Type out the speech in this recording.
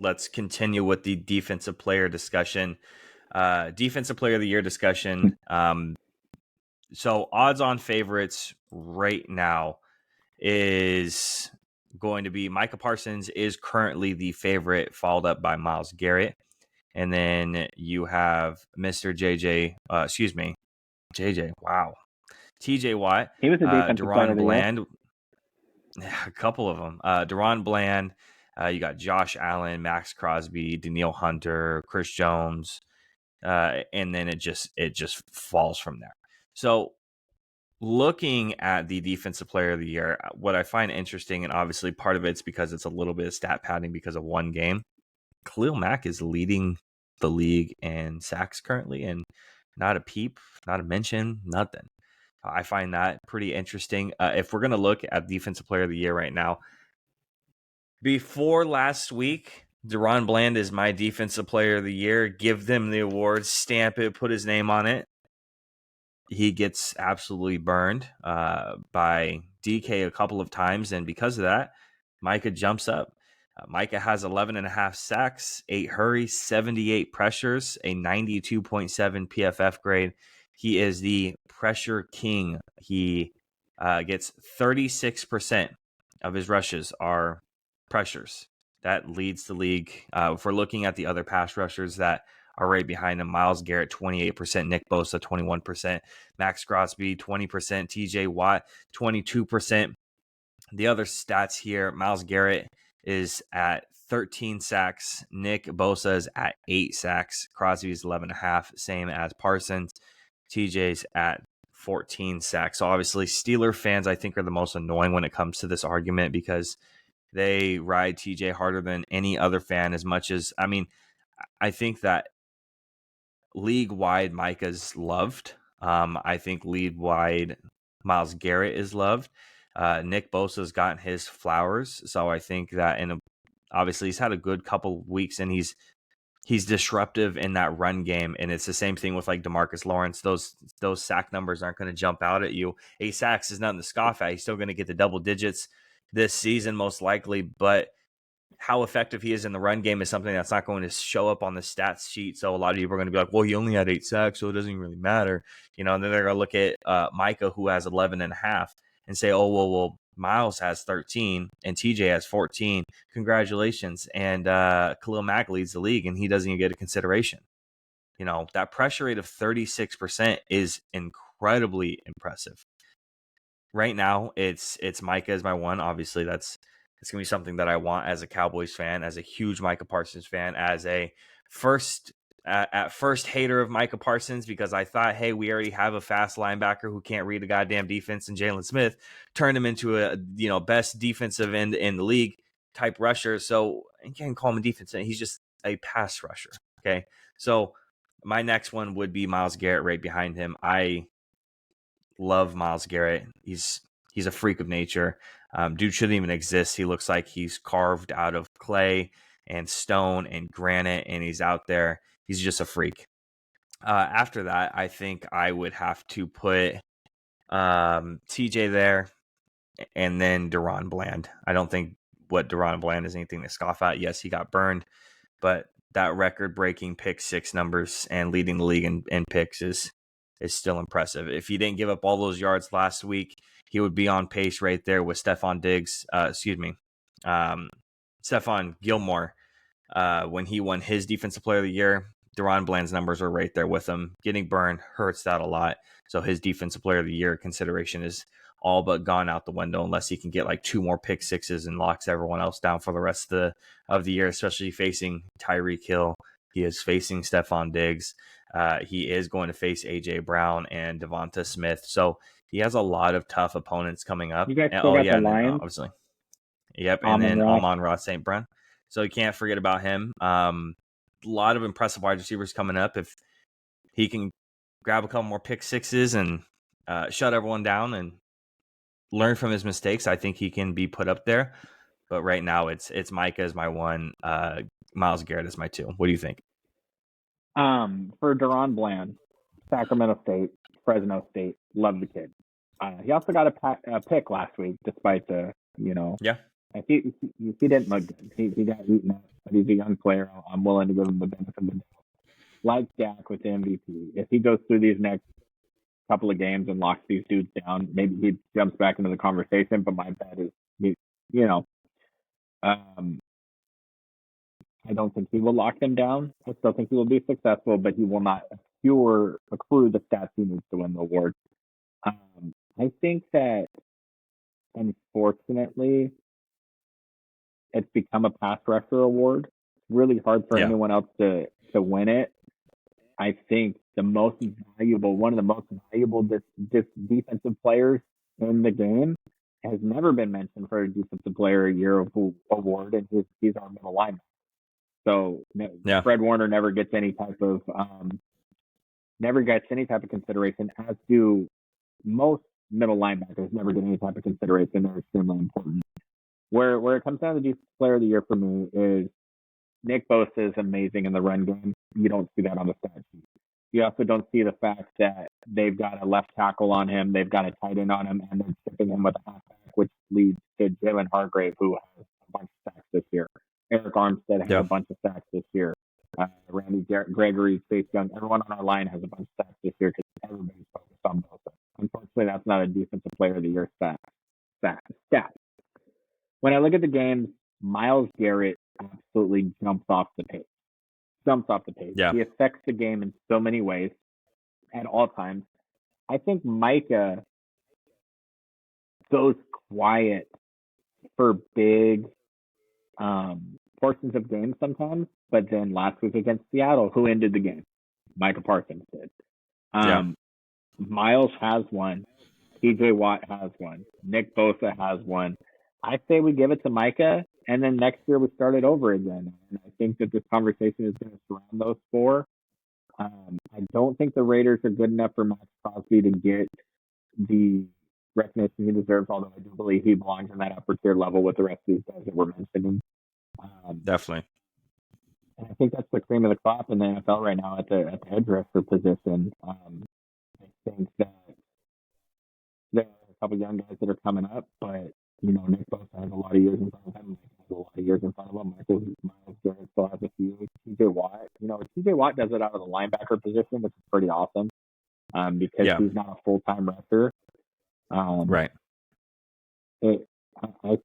let's continue with the defensive player discussion. Defensive player of the year discussion. So odds on favorites right now is going to be Micah Parsons is currently the favorite, followed up by Myles Garrett. And then you have Mr. JJ. Wow. TJ Watt, He was a defensive player Deron of the year. Bland, a couple of them. Deron Bland, you got Josh Allen, Max Crosby, Danielle Hunter, Chris Jones, and then it just falls from there. So looking at the defensive player of the year, what I find interesting, and obviously part of it's because it's a little bit of stat padding because of one game, Khalil Mack is leading the league in sacks currently, and not a peep, not a mention, nothing. I find that pretty interesting. If we're going to look at defensive player of the year right now, before last week, Deron Bland is my defensive player of the year. Give them the award, stamp it, put his name on it. He gets absolutely burned by DK a couple of times, and because of that, Micah jumps up. Micah has 11.5 sacks, 8 hurries, 78 pressures, a 92.7 PFF grade. He is the pressure king. He gets 36% of his rushes are pressures. That leads the league. If we're looking at the other pass rushers that are right behind him, Myles Garrett, 28%, Nick Bosa, 21%, Max Crosby, 20%, TJ Watt, 22%. The other stats here, Myles Garrett is at 13 sacks. Nick Bosa is at 8 sacks. Crosby is 11.5, same as Parsons. TJ's at 14 sacks. So obviously Steeler fans, I think, are the most annoying when it comes to this argument because they ride TJ harder than any other fan as much as, I think that league-wide Micah's loved. I think league-wide Myles Garrett is loved. Nick Bosa's gotten his flowers, so I think that obviously he's had a good couple weeks and he's disruptive in that run game, and it's the same thing with like DeMarcus Lawrence. Those sack numbers aren't going to jump out at you. 8 sacks is nothing to scoff at. He's still going to get the double digits this season most likely, but how effective he is in the run game is something that's not going to show up on the stats sheet. So a lot of people are going to be like, well, he only had 8 sacks, so it doesn't really matter. And then they're going to look at Micah, who has 11.5, and say, oh, well, Myles has 13 and TJ has 14. Congratulations. And Khalil Mack leads the league and he doesn't even get a consideration. That pressure rate of 36% is incredibly impressive. Right now, it's Micah as my one. Obviously, it's going to be something that I want as a Cowboys fan, as a huge Micah Parsons fan, as a first hater of Micah Parsons, because I thought, hey, we already have a fast linebacker who can't read a goddamn defense, and Jalen Smith turned him into a best defensive end in the league type rusher. So you can't call him a defense end. He's just a pass rusher. Okay, so my next one would be Myles Garrett right behind him. I love Myles Garrett. He's a freak of nature. Dude shouldn't even exist. He looks like he's carved out of clay and stone and granite, and he's out there. He's just a freak. After that, I think I would have to put TJ there and then Deron Bland. I don't think what Deron Bland is anything to scoff at. Yes, he got burned, but that record-breaking pick 6 numbers and leading the league in picks is still impressive. If he didn't give up all those yards last week, he would be on pace right there with Stephon Gilmore when he won his Defensive Player of the Year. Deron Bland's numbers are right there with him. Getting burned hurts that a lot. So his Defensive Player of the Year consideration is all but gone out the window unless he can get like 2 more pick 6s and locks everyone else down for the rest of the year, especially facing Tyreek Hill. He is facing Stephon Diggs. He is going to face A.J. Brown and Devonta Smith. So he has a lot of tough opponents coming up. You guys still got the Lions? Obviously. Yep, and then Amon-Ra St. Brown. So you can't forget about him. A lot of impressive wide receivers coming up. If he can grab a couple more pick 6s and shut everyone down and learn from his mistakes, I think he can be put up there. But right now, it's Micah as my 1, Myles Garrett as my 2. What do you think? For Deron Bland, Sacramento State, Fresno State, love the kid. He also got a pick last week, despite the If he didn't look good, he got eaten up, but he's a young player. I'm willing to give him the benefit of the doubt. Like Dak with the MVP, if he goes through these next couple of games and locks these dudes down, maybe he jumps back into the conversation. But my bet is, you know, um, I don't think he will lock them down. I still think he will be successful, but he will not accrue the stats he needs to win the award. I think that, unfortunately, it's become a pass rusher award. It's really hard for anyone else to win it. I think one of the most valuable defensive players in the game has never been mentioned for a defensive player a year award, and he's our middle linebacker. So Fred Warner never gets any type of consideration, as do most middle linebackers never get any type of consideration. They're extremely important. Where it comes down to defensive player of the year for me is Nick Bosa is amazing in the run game. You don't see that on the stat sheet. You also don't see the fact that they've got a left tackle on him, they've got a tight end on him, and they're chipping him with a halfback, which leads to Jalen Hargrave, who has a bunch of sacks this year. Eric Armstead has a bunch of sacks this year. Randy Gregory, Chase Young, everyone on our line has a bunch of sacks this year because everybody's focused on Bosa. Unfortunately, that's not a defensive player of the year stat. When I look at the games, Myles Garrett absolutely jumps off the page. Yeah. He affects the game in so many ways at all times. I think Micah goes quiet for big portions of games sometimes, but then last week against Seattle, who ended the game? Micah Parsons did. Myles has one. TJ Watt has one. Nick Bosa has one. I say we give it to Micah, and then next year we start it over again. And I think that this conversation is going to surround those four. I don't think the Raiders are good enough for Max Crosby to get the recognition he deserves, although I do believe he belongs on that upper tier level with the rest of these guys that we're mentioning. Definitely. And I think that's the cream of the crop in the NFL right now at the edge rusher position. I think that there are a couple young guys that are coming up, but Nick Bosa has a lot of years in front of him. Mike has a lot of years in front of him. Myles Garrett still has a few. TJ Watt, TJ Watt does it out of the linebacker position, which is pretty awesome because he's not a full-time rusher. Right. I